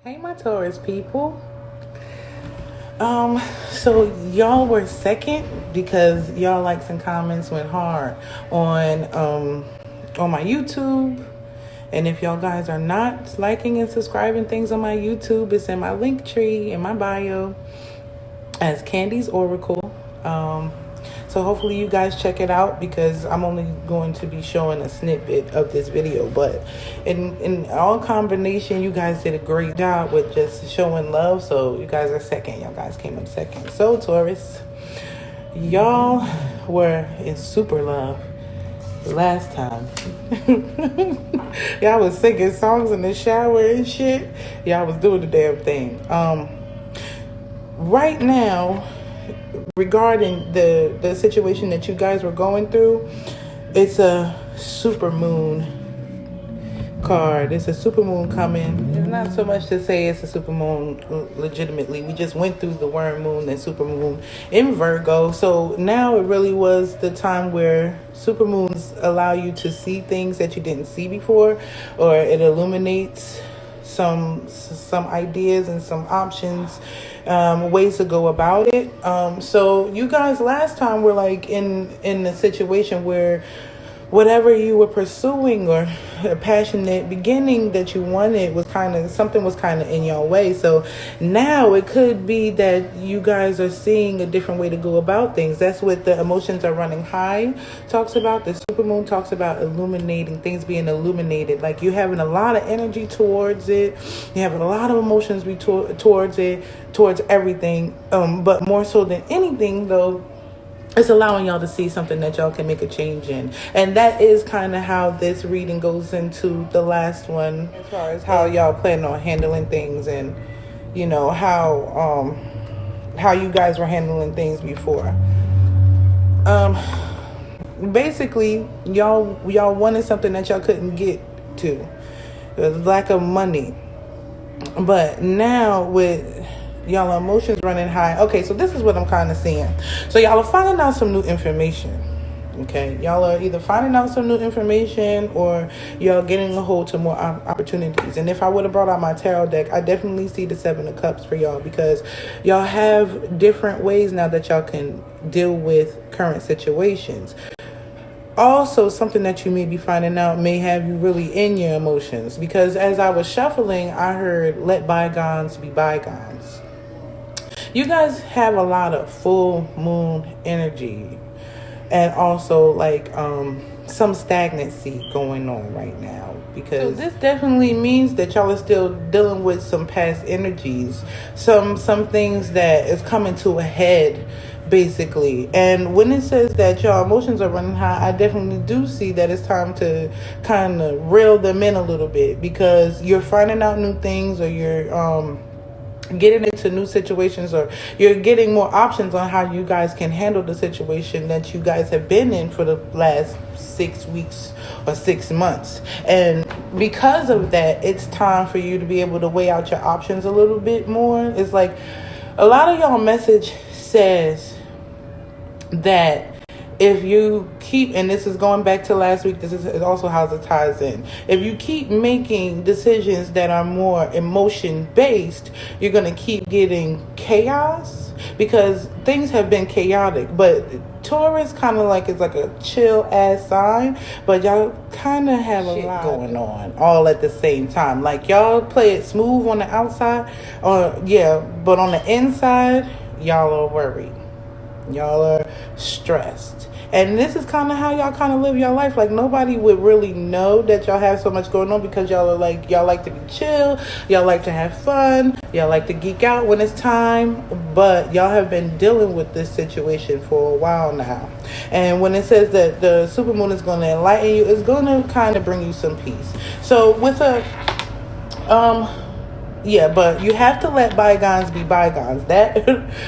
Hey, my Taurus people. So y'all were second because y'all likes and comments went hard on my YouTube. And if y'all guys are not liking and subscribing things on my YouTube, it's in my link tree in my bio as Candy's Oracle. So hopefully you guys check it out because I'm only going to be showing a snippet of this video. But in all combination, you guys did a great job with just showing love. So you guys are second. Y'all guys came up second. So Taurus, y'all were in super love last time. Y'all was singing songs in the shower and shit. Y'all was doing the damn thing. Right now, regarding the situation that you guys were going through, it's a super moon card. It's a super moon coming. It's not so much to say it's a super moon legitimately. We just went through the worm moon and super moon in Virgo. So now it really was the time where super moons allow you to see things that you didn't see before, or it illuminates some ideas and some options, ways to go about it. So you guys last time were like in a situation where whatever you were pursuing or a passionate beginning that you wanted was kind of in your way. So now it could be that you guys are seeing a different way to go about things. That's what the emotions are running high talks about. The super moon talks about illuminating, things being illuminated. Like you're having a lot of energy towards it. You have a lot of emotions towards it, towards everything. But more so than anything though, it's allowing y'all to see something that y'all can make a change in. And that is kind of how this reading goes into the last one, as far as how y'all plan on handling things and, you know, how you guys were handling things before. Basically, y'all wanted something that y'all couldn't get to. The lack of money. But now with y'all emotions running high. Okay, so this is what I'm kind of seeing. So y'all are finding out some new information. Okay, y'all are either finding out some new information or y'all getting a hold to more opportunities. And if I would have brought out my tarot deck, I definitely see the Seven of Cups for y'all because y'all have different ways now that y'all can deal with current situations. Also, something that you may be finding out may have you really in your emotions because as I was shuffling, I heard let bygones be bygones. You guys have a lot of full moon energy and also like some stagnancy going on right now because this definitely means that y'all are still dealing with some past energies, some things that is coming to a head basically. And when it says that your emotions are running high, I definitely do see that it's time to kind of reel them in a little bit because you're finding out new things or you're getting into new situations or you're getting more options on how you guys can handle the situation that you guys have been in for the last 6 weeks or 6 months. And because of that, it's time for you to be able to weigh out your options a little bit more. It's like a lot of y'all message says that if you keep, and this is going back to last week, this is also how it ties in. If you keep making decisions that are more emotion based, you're going to keep getting chaos because things have been chaotic. But Taurus kind of like is like a chill ass sign, but y'all kind of have a lot going on all at the same time. Like y'all play it smooth on the outside, but on the inside, y'all are worried. Y'all are stressed. And this is kind of how y'all kind of live your life. Like nobody would really know that y'all have so much going on because y'all like to be chill. Y'all like to have fun. Y'all like to geek out when it's time. But y'all have been dealing with this situation for a while now. And when it says that the supermoon is going to enlighten you, it's going to kind of bring you some peace. So with but you have to let bygones be bygones. That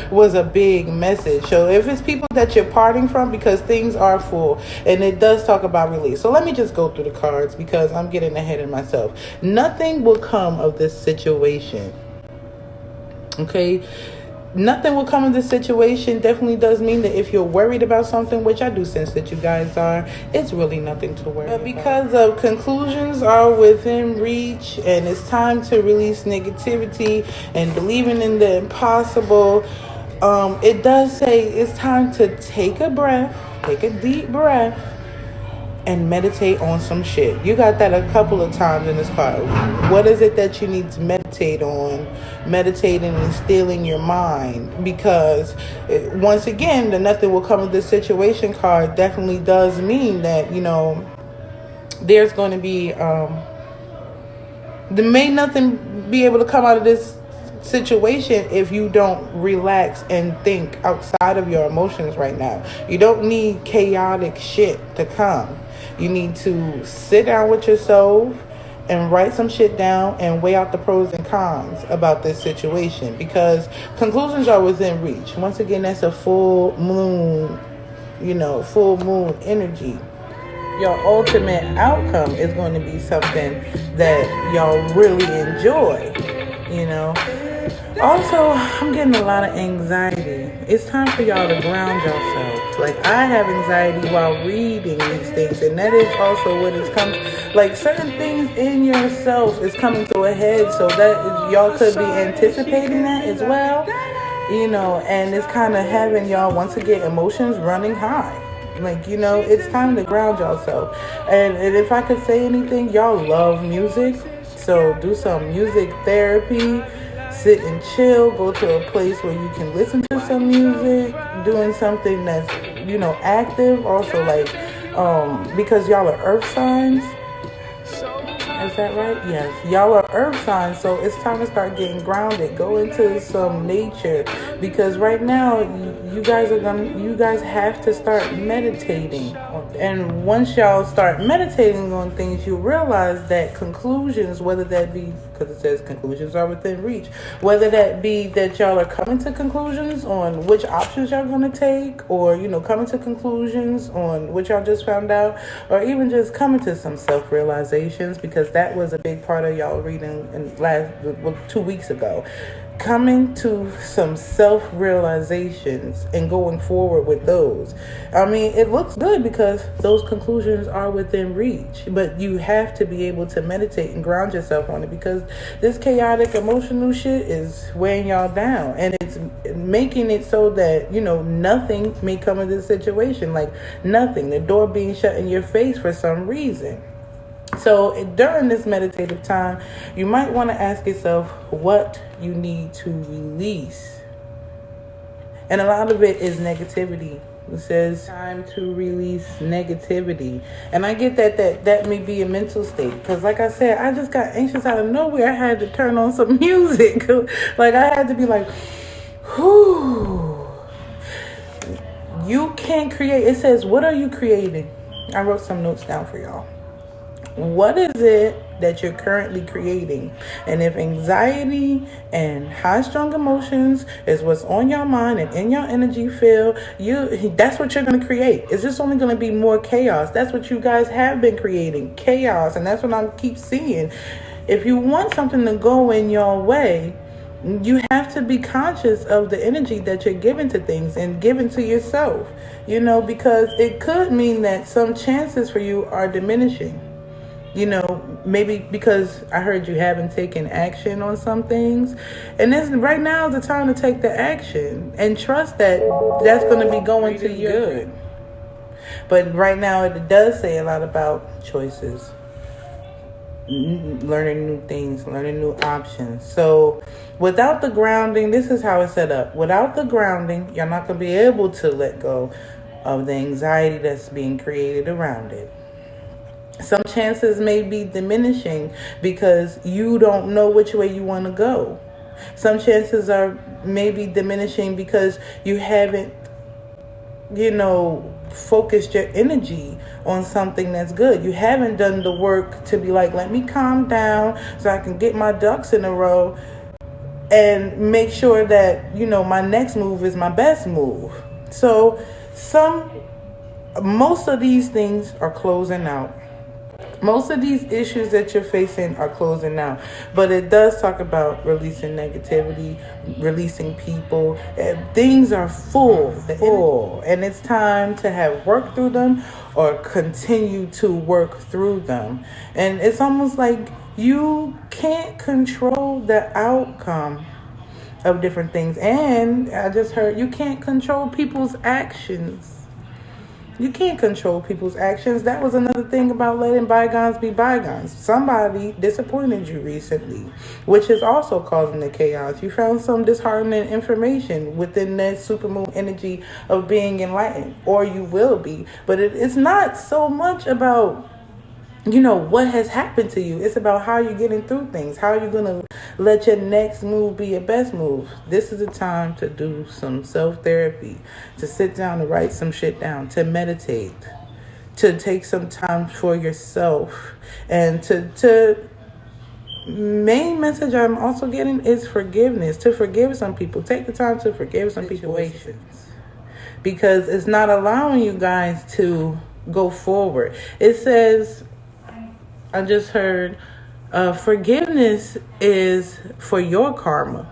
was a big message. So if it's people that you're parting from because things are full, and it does talk about release. So let me just go through the cards because I'm getting ahead of myself. Nothing will come of this situation. Okay? nothing will come of this situation definitely does mean that if you're worried about something, which I do sense that you guys are, it's really nothing to worry about. Because of conclusions are within reach and it's time to release negativity and believing in the impossible, it does say it's time to take a breath, take a deep breath, and meditate on some shit. You got that a couple of times in this card. What is it that you need to meditate on? Meditating and stealing your mind. Because once again, the nothing will come of this situation card definitely does mean that, there's going to be, may nothing be able to come out of this situation if you don't relax and think outside of your emotions right now. You don't need chaotic shit to come. You need to sit down with yourself and write some shit down and weigh out the pros and cons about this situation, because conclusions are within reach. Once again, that's a full moon, full moon energy. Your ultimate outcome is going to be something that y'all really enjoy, Also, I'm getting a lot of anxiety. It's time for y'all to ground yourself. Like, I have anxiety while reading these things, and that is also what is coming. Like, certain things in yourself is coming to a head, so that y'all could be anticipating that as well, and it's kind of having y'all, once again, emotions running high. Like, it's time to ground yourself. And if I could say anything, y'all love music, so do some music therapy. Sit and chill, go to a place where you can listen to some music, doing something that's, active. Also, like, because y'all are earth signs. Is that right? Yes. Y'all are earth signs, so it's time to start getting grounded. Go into some nature, because right now you guys have to start meditating. And once y'all start meditating on things, you realize that conclusions, whether that be, because it says conclusions are within reach, whether that be that y'all are coming to conclusions on which options y'all going to take, or coming to conclusions on what y'all just found out, or even just coming to some self-realizations, because that was a big part of y'all reading in 2 weeks ago. Coming to some self-realizations and going forward with those. I mean, it looks good because those conclusions are within reach, but you have to be able to meditate and ground yourself on it, because this chaotic emotional shit is weighing y'all down, and it's making it so that, nothing may come of this situation. Like, nothing. The door being shut in your face for some reason. So during this meditative time, you might want to ask yourself what you need to release. And a lot of it is negativity. It says time to release negativity. And I get that may be a mental state. Because like I said, I just got anxious out of nowhere. I had to turn on some music. Like, I had to be like, whew. You can't create. It says, what are you creating? I wrote some notes down for y'all. What is it that you're currently creating? And if anxiety and high strung emotions is what's on your mind and in your energy field, that's what you're going to create. It's just only going to be more chaos. That's what you guys have been creating, chaos. And that's what I keep seeing. If you want something to go in your way, you have to be conscious of the energy that you're giving to things and giving to yourself, because it could mean that some chances for you are diminishing. Maybe because I heard you haven't taken action on some things. And right now is the time to take the action and trust that that's going to be going to you good. But right now it does say a lot about choices, learning new things, learning new options. So without the grounding, this is how it's set up. Without the grounding, you're not going to be able to let go of the anxiety that's being created around it. Some chances may be diminishing because you don't know which way you want to go. Some chances are maybe diminishing because you haven't, focused your energy on something that's good. You haven't done the work to be like, let me calm down so I can get my ducks in a row and make sure that, my next move is my best move. So most of these things are closing out. Most of these issues that you're facing are closing out, but it does talk about releasing negativity, releasing people. Things are full, and it's time to have worked through them or continue to work through them. And it's almost like you can't control the outcome of different things. And I just heard you can't control people's actions. You can't control people's actions. That was another thing about letting bygones be bygones. Somebody disappointed you recently, which is also causing the chaos. You found some disheartening information within that supermoon energy of being enlightened, or you will be. But it's not so much about, what has happened to you. It's about how you're getting through things. How you're going to let your next move be your best move. This is a time to do some self-therapy, to sit down and write some shit down, to meditate, to take some time for yourself. And to main message I'm also getting is forgiveness. To forgive some people. Take the time to forgive some situations. Because it's not allowing you guys to go forward. It says, I just heard, forgiveness is for your karma.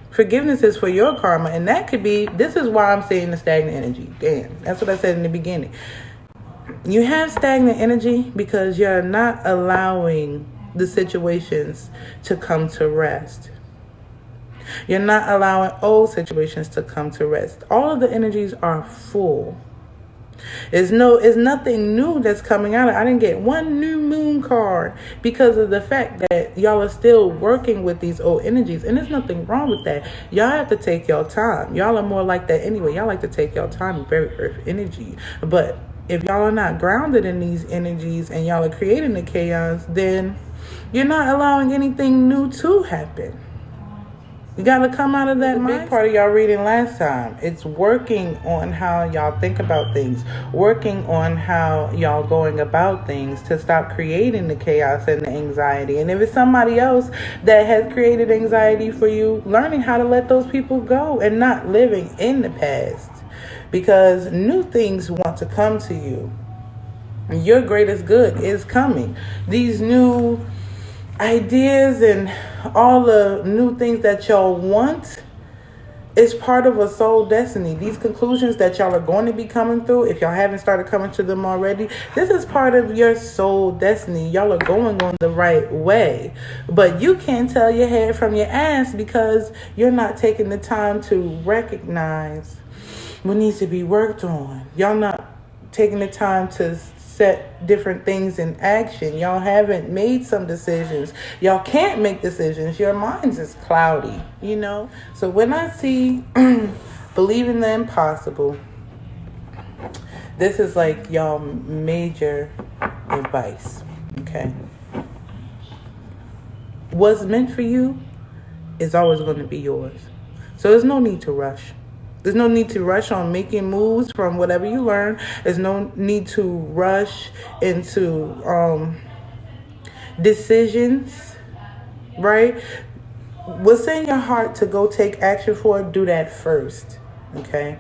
Forgiveness is for your karma. And that could be, this is why I'm saying the stagnant energy. Damn, that's what I said in the beginning. You have stagnant energy because you're not allowing the situations to come to rest. You're not allowing old situations to come to rest. All of the energies are full. It's nothing new that's coming out. I didn't get one new moon card because of the fact that y'all are still working with these old energies. And there's nothing wrong with that. Y'all have to take your time. Y'all are more like that anyway. Y'all like to take your time, very earth energy. But if y'all are not grounded in these energies and y'all are creating the chaos, then you're not allowing anything new to happen. You got to come out of that mind. Big part of y'all reading last time. It's working on how y'all think about things. Working on how y'all going about things to stop creating the chaos and the anxiety. And if it's somebody else that has created anxiety for you, learning how to let those people go and not living in the past. Because new things want to come to you. Your greatest good is coming. These new ideas and all the new things that y'all want is part of a soul destiny. These conclusions that y'all are going to be coming through, if y'all haven't started coming to them already, this is part of your soul destiny. Y'all are going on the right way, but you can't tell your head from your ass because you're not taking the time to recognize what needs to be worked on. Y'all not taking the time to set different things in action. Y'all haven't made some decisions. Y'all can't make decisions. Your minds is cloudy, So when I see believe in the impossible, this is like y'all major advice, okay? What's meant for you is always going to be yours. So there's no need to rush. There's no need to rush on making moves from whatever you learn. There's no need to rush into decisions, right? What's in your heart to go take action for, do that first, okay?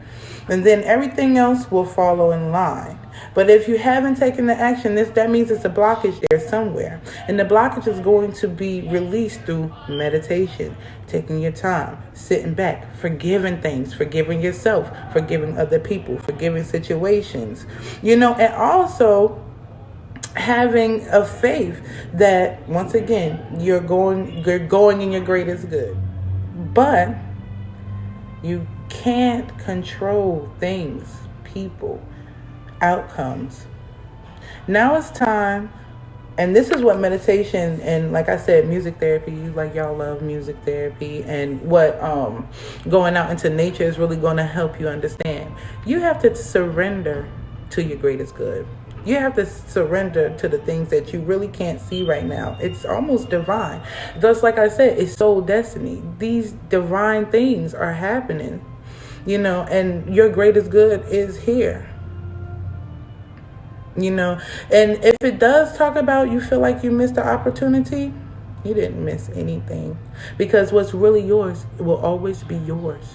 And then everything else will follow in line. But if you haven't taken the action, that means it's a blockage there somewhere. And the blockage is going to be released through meditation, taking your time, sitting back, forgiving things, forgiving yourself, forgiving other people, forgiving situations, and also having a faith that, once again, you're going in your greatest good. But you can't control things, people, outcomes. Now it's time, and this is what meditation and, like I said, music therapy, like y'all love music therapy, and what going out into nature is really going to help you understand. You have to surrender to your greatest good. You have to surrender to the things that you really can't see right now. It's almost divine. Just like I said, it's soul destiny. These divine things are happening, and your greatest good is here. And if it does talk about you feel like you missed the opportunity, you didn't miss anything, because what's really yours will always be yours.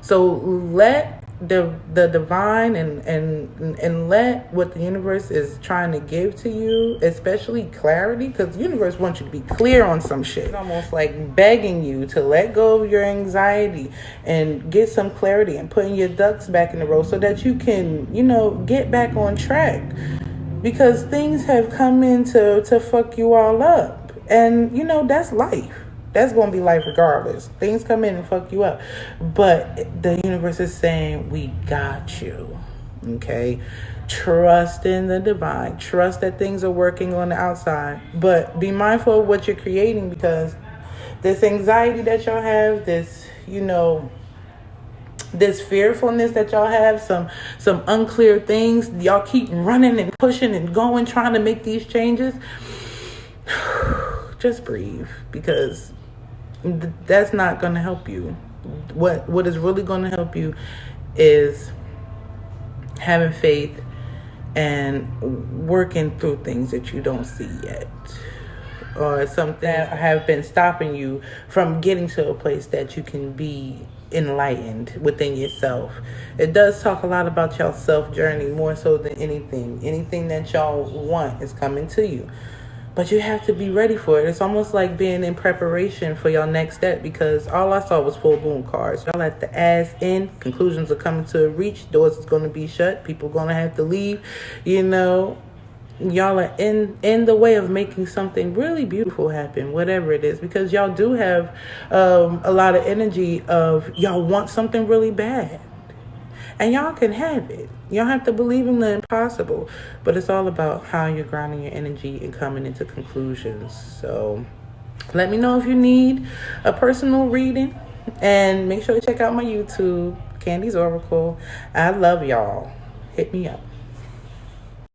So let the divine and let what the universe is trying to give to you, especially clarity, because the universe wants you to be clear on some shit. It's almost like begging you to let go of your anxiety and get some clarity and putting your ducks back in a row so that you can, get back on track, because things have come in to fuck you all up. And that's life. That's going to be life regardless. Things come in and fuck you up. But the universe is saying, we got you. Okay? Trust in the divine. Trust that things are working on the outside. But be mindful of what you're creating, because this anxiety that y'all have, this, this fearfulness that y'all have, some unclear things, y'all keep running and pushing and going, trying to make these changes. Just breathe, because that's not going to help you. What is really going to help you is having faith and working through things that you don't see yet, or something that have been stopping you from getting to a place that you can be enlightened within yourself. It does talk a lot about y'all self journey, more so than anything that y'all want is coming to you. But you have to be ready for it. It's almost like being in preparation for your next step, because all I saw was full boom cards. Y'all at the ass end. Conclusions are coming to a reach. Doors is going to be shut. People going to have to leave. Y'all are in the way of making something really beautiful happen, whatever it is, because y'all do have a lot of energy of y'all want something really bad. And y'all can have it. You don't have to believe in the impossible. But it's all about how you're grounding your energy and coming into conclusions. So let me know if you need a personal reading. And make sure to check out my YouTube, Kandi's Oracle. I love y'all. Hit me up.